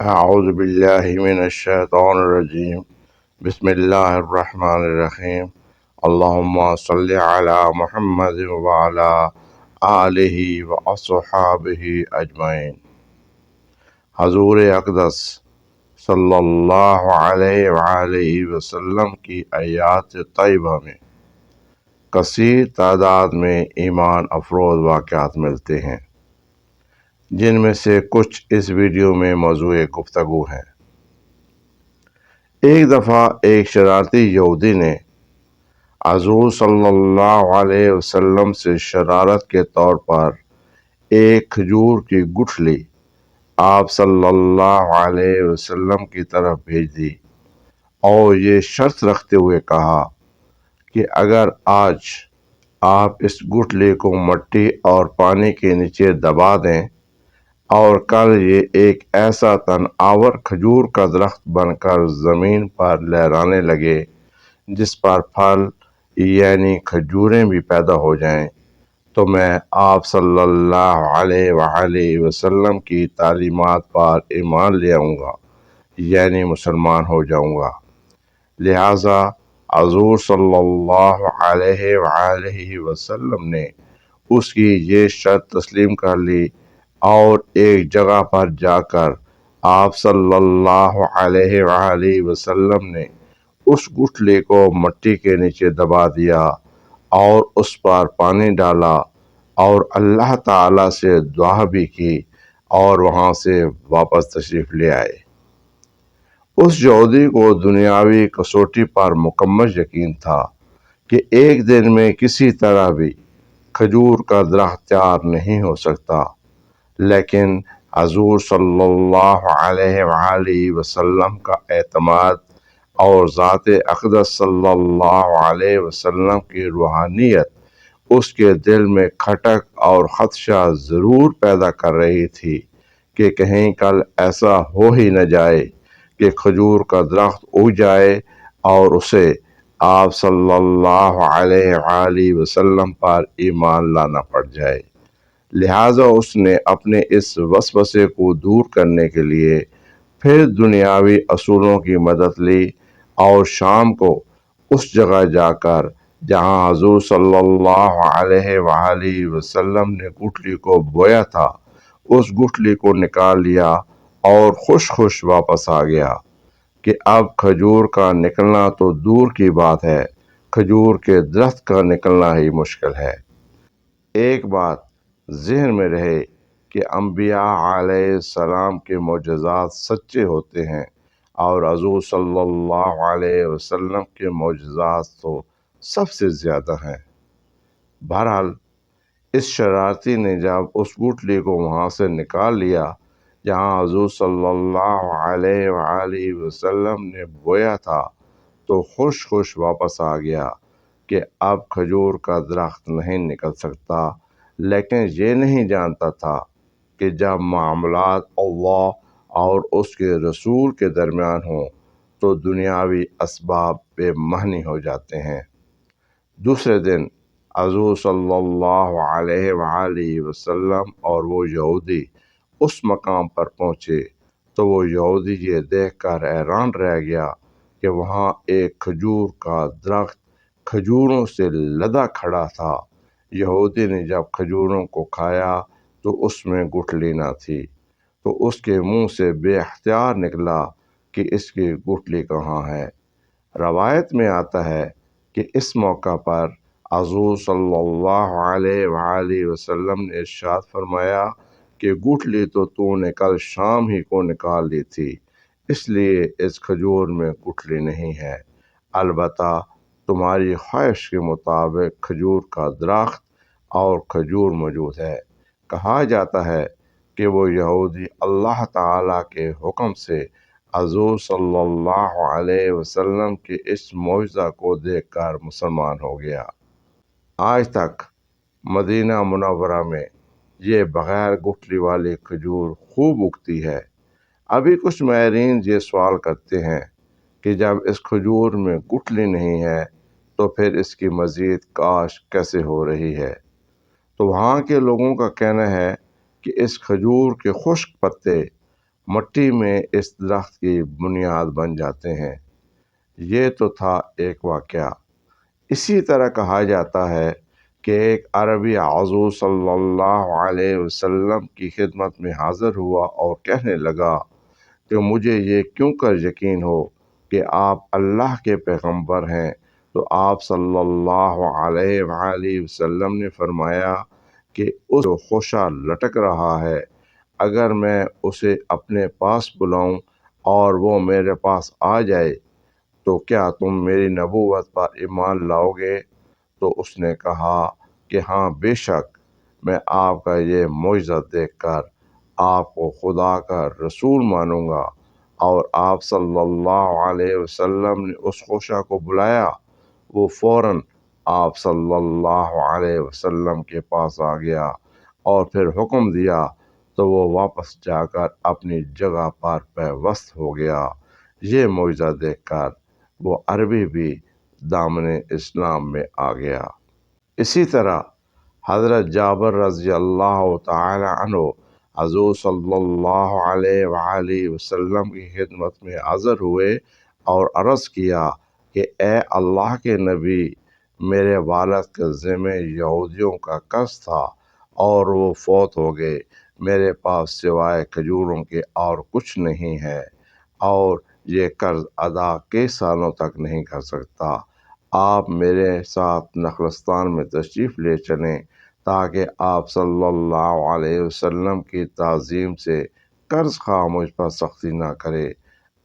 اعوذ باللہ من الشیطان الرجیم بسم اللہ الرحمن الرحیم اللہم صلی علی محمد وعلی آلہ واصحابہ اجمعین۔ حضور اقدس صلی اللہ علیہ وآلہ وسلم کی آیات طیبہ میں کثیر تعداد میں ایمان افروز واقعات ملتے ہیں، جن میں سے کچھ اس ویڈیو میں موضوع گفتگو ہیں۔ ایک دفعہ ایک شرارتی یہودی نے حضور صلی اللہ علیہ وسلم سے شرارت کے طور پر ایک کھجور کی گٹھلی آپ صلی اللہ علیہ وسلم کی طرف بھیج دی اور یہ شرط رکھتے ہوئے کہا کہ اگر آج آپ اس گٹھلی کو مٹی اور پانی کے نیچے دبا دیں اور کل یہ ایک ایسا تن آور کھجور کا درخت بن کر زمین پر لہرانے لگے جس پر پھل یعنی کھجوریں بھی پیدا ہو جائیں، تو میں آپ صلی اللہ علیہ وآلہ وسلم کی تعلیمات پر ایمان لے آؤں گا، یعنی مسلمان ہو جاؤں گا۔ لہٰذا حضور صلی اللہ علیہ وآلہ وسلم نے اس کی یہ شرط تسلیم کر لی اور ایک جگہ پر جا کر آپ صلی اللہ علیہ وآلہ وسلم نے اس گٹھلی کو مٹی کے نیچے دبا دیا اور اس پر پانی ڈالا اور اللہ تعالیٰ سے دعا بھی کی اور وہاں سے واپس تشریف لے آئے۔ اس یہودی کو دنیاوی کسوٹی پر مکمل یقین تھا کہ ایک دن میں کسی طرح بھی کھجور کا درخت تیار نہیں ہو سکتا، لیکن حضور صلی اللہ علیہ وآلہ وسلم کا اعتماد اور ذات اقدس صلی اللہ علیہ وسلم کی روحانیت اس کے دل میں کھٹک اور خدشہ ضرور پیدا کر رہی تھی کہ کہیں کل ایسا ہو ہی نہ جائے کہ کھجور کا درخت اگ جائے اور اسے آپ صلی اللہ علیہ وآلہ وسلم پر ایمان لانا پڑ جائے۔ لہٰذا اس نے اپنے اس وسوسے کو دور کرنے کے لیے پھر دنیاوی اصولوں کی مدد لی اور شام کو اس جگہ جا کر جہاں حضور صلی اللہ علیہ وآلہ وسلم نے گٹھلی کو بویا تھا، اس گٹھلی کو نکال لیا اور خوش واپس آ گیا کہ اب کھجور کا نکلنا تو دور کی بات ہے، کھجور کے درخت کا نکلنا ہی مشکل ہے۔ ایک بات ذہن میں رہے کہ انبیاء علیہ السلام کے معجزات سچے ہوتے ہیں اور حضور صلی اللہ علیہ وسلم کے معجزات تو سب سے زیادہ ہیں۔ بہرحال اس شرارتی نے جب اس گٹھلی کو وہاں سے نکال لیا جہاں حضور صلی اللہ علیہ وآلہ وسلم نے بویا تھا، تو خوش واپس آ گیا کہ اب کھجور کا درخت نہیں نکل سکتا، لیکن یہ نہیں جانتا تھا کہ جب معاملات اللہ اور اس کے رسول کے درمیان ہوں تو دنیاوی اسباب بے معنی ہو جاتے ہیں۔ دوسرے دن حضور صلی اللہ علیہ وآلہ وسلم اور وہ یہودی اس مقام پر پہنچے تو وہ یہودی یہ دیکھ کر حیران رہ گیا کہ وہاں ایک کھجور کا درخت کھجوروں سے لدا کھڑا تھا۔ یہودی نے جب کھجوروں کو کھایا تو اس میں گٹھلی نہ تھی، تو اس کے منہ سے بے اختیار نکلا کہ اس کی گٹھلی کہاں ہے۔ روایت میں آتا ہے کہ اس موقع پر حضور صلی اللہ علیہ وآلہ وسلم نے ارشاد فرمایا کہ گٹھلی تو نے کل شام ہی کو نکال لی تھی، اس لیے اس کھجور میں گٹھلی نہیں ہے، البتہ تمہاری خواہش کے مطابق کھجور کا درخت اور کھجور موجود ہے۔ کہا جاتا ہے کہ وہ یہودی اللہ تعالیٰ کے حکم سے حضور صلی اللہ علیہ وسلم کے اس معجزہ کو دیکھ کر مسلمان ہو گیا۔ آج تک مدینہ منورہ میں یہ بغیر گٹھلی والی کھجور خوب اگتی ہے۔ ابھی کچھ ماہرین یہ سوال کرتے ہیں کہ جب اس کھجور میں گٹھلی نہیں ہے تو پھر اس کی مزید کاشت کیسے ہو رہی ہے؟ تو وہاں کے لوگوں کا کہنا ہے کہ اس کھجور کے خشک پتے مٹی میں اس درخت کی بنیاد بن جاتے ہیں۔ یہ تو تھا ایک واقعہ۔ اسی طرح کہا جاتا ہے کہ ایک عربی حضور صلی اللہ علیہ وسلم کی خدمت میں حاضر ہوا اور کہنے لگا کہ مجھے یہ کیوں کر یقین ہو کہ آپ اللہ کے پیغمبر ہیں؟ تو آپ صلی اللہ علیہ وآلہ وسلم نے فرمایا کہ اس جو خوشا لٹک رہا ہے، اگر میں اسے اپنے پاس بلاؤں اور وہ میرے پاس آ جائے تو کیا تم میری نبوت پر ایمان لاؤ گے؟ تو اس نے کہا کہ ہاں بے شک، میں آپ کا یہ معجزہ دیکھ کر آپ کو خدا کا رسول مانوں گا۔ اور آپ صلی اللہ علیہ وسلم نے اس خوشا کو بلایا۔ وہ فوراً آپ صلی اللہ علیہ وسلم کے پاس آ گیا اور پھر حکم دیا تو وہ واپس جا کر اپنی جگہ پر پیوست ہو گیا۔ یہ معجزہ دیکھ کر وہ عربی بھی دامن اسلام میں آ گیا۔ اسی طرح حضرت جابر رضی اللہ تعالی عنہ حضور صلی اللہ علیہ وآلہ وسلم کی خدمت میں حاضر ہوئے اور عرض کیا کہ اے اللہ کے نبی، میرے والد کے ذمہ یہودیوں کا قرض تھا اور وہ فوت ہو گئے۔ میرے پاس سوائے کھجوروں کے اور کچھ نہیں ہے اور یہ قرض ادا کئی سالوں تک نہیں کر سکتا۔ آپ میرے ساتھ نخلستان میں تشریف لے چلیں تاکہ آپ صلی اللہ علیہ وسلم کی تعظیم سے قرض خواہ مجھ پر سختی نہ کرے۔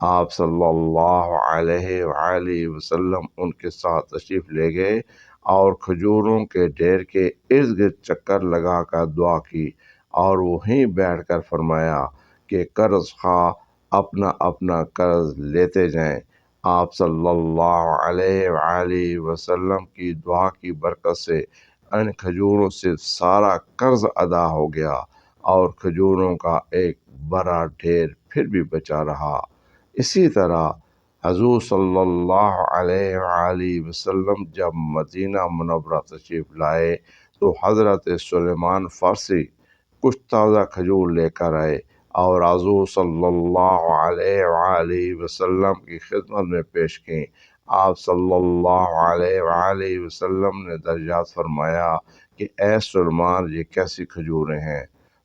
آپ صلی اللہ علیہ وآلہ وسلم ان کے ساتھ تشریف لے گئے اور کھجوروں کے ڈھیر کے ارد گرد چکر لگا کر دعا کی اور وہیں بیٹھ کر فرمایا کہ قرض خواہ اپنا اپنا قرض لیتے جائیں۔ آپ صلی اللہ علیہ وآلہ وسلم کی دعا کی برکت سے ان کھجوروں سے سارا قرض ادا ہو گیا اور کھجوروں کا ایک بڑا ڈھیر پھر بھی بچا رہا۔ اسی طرح حضور صلی اللہ علیہ وآلہ وسلم جب مدینہ منورہ تشریف لائے تو حضرت سلیمان فارسی کچھ تازہ کھجور لے کر آئے اور حضور صلی اللہ علیہ وآلہ وسلم کی خدمت میں پیش کیں۔ آپ صلی اللہ علیہ وآلہ وسلم نے دریافت فرمایا کہ اے سلیمان، یہ کیسی کھجوریں ہیں؟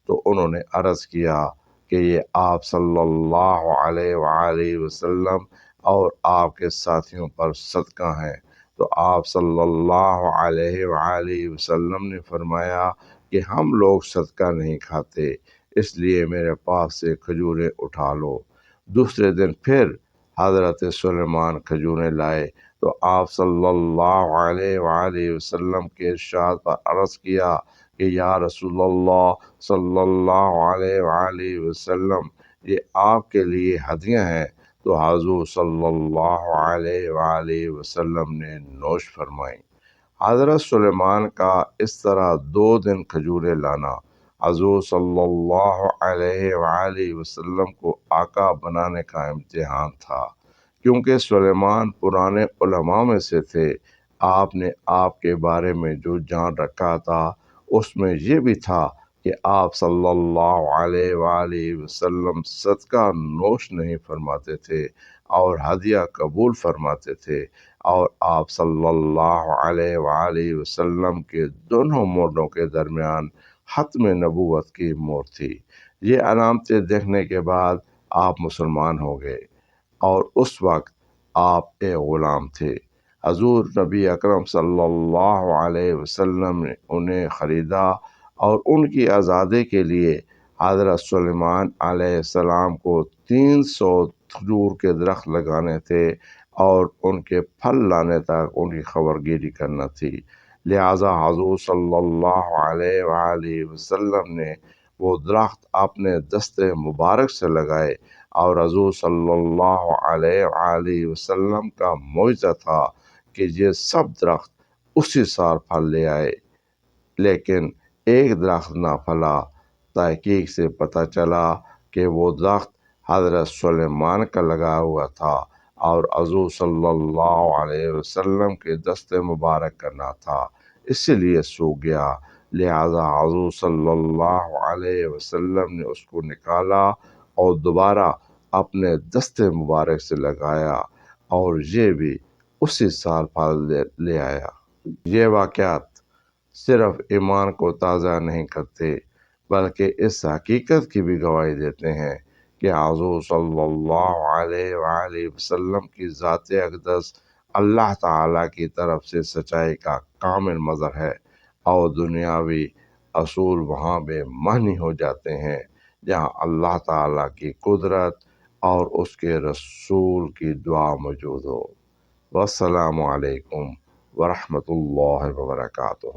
تو انہوں نے عرض کیا کہ یہ آپ صلی اللہ علیہ وآلہ وسلم اور آپ کے ساتھیوں پر صدقہ ہیں۔ تو آپ صلی اللہ علیہ وآلہ وسلم نے فرمایا کہ ہم لوگ صدقہ نہیں کھاتے، اس لیے میرے پاس سے کھجوریں اٹھا لو۔ دوسرے دن پھر حضرت سلیمان کھجوریں لائے تو آپ صلی اللہ علیہ وآلہ وسلم کے ارشاد پر عرض کیا کہ یا رسول اللہ صلی اللہ علیہ وآلہ وسلم، یہ آپ کے لیے ہدیہ ہیں۔ تو حضور صلی اللہ علیہ وآلہ وسلم نے نوش فرمائیں۔ حضرت سلیمان کا اس طرح 2 دن کھجوریں لانا حضور صلی اللہ علیہ وآلہ وسلم کو آقا بنانے کا امتحان تھا، کیونکہ سلیمان پرانے علماء میں سے تھے۔ آپ نے آپ کے بارے میں جو جان رکھا تھا اس میں یہ بھی تھا کہ آپ صلی اللہ علیہ وآلہ وسلم صدقہ نوش نہیں فرماتے تھے اور ہدیہ قبول فرماتے تھے، اور آپ صلی اللہ علیہ وآلہ وسلم کے دونوں مونڈوں کے درمیان ختم نبوت کی مہر تھی۔ یہ علامتیں دیکھنے کے بعد آپ مسلمان ہو گئے اور اس وقت آپ ایک غلام تھے۔ حضور نبی اکرم صلی اللہ علیہ وسلم نے انہیں خریدا اور ان کی آزادی کے لیے حضرت سلیمان علیہ السلام کو 300 کھجور کے درخت لگانے تھے اور ان کے پھل لانے تک ان کی خبرگیری کرنا تھی۔ لہٰذا حضور صلی اللہ علیہ وآلہ وسلم نے وہ درخت اپنے دست مبارک سے لگائے اور حضور صلی اللہ علیہ وآلہ وسلم کا معجزہ تھا کہ یہ سب درخت اسی سال پھل لے آئے، لیکن ایک درخت نہ پھلا۔ تحقیق سے پتہ چلا کہ وہ درخت حضرت سلیمان کا لگا ہوا تھا اور حضور صلی اللہ علیہ وسلم کے دست مبارک کا نہ تھا، اس لیے سوکھ گیا۔ لہذا حضور صلی اللہ علیہ وسلم نے اس کو نکالا اور دوبارہ اپنے دستے مبارک سے لگایا اور یہ بھی اسی سال پھل لے آیا۔ یہ واقعات صرف ایمان کو تازہ نہیں کرتے بلکہ اس حقیقت کی بھی گواہی دیتے ہیں کہ حضور صلی اللہ علیہ وآلہ وسلم کی ذات اقدس اللہ تعالیٰ کی طرف سے سچائی کا کامل مظہر ہے، اور دنیاوی اصول وہاں بے معنی ہو جاتے ہیں جہاں اللہ تعالیٰ کی قدرت اور اس کے رسول کی دعا موجود ہو۔ والسلام علیکم ورحمۃ اللہ وبرکاتہ۔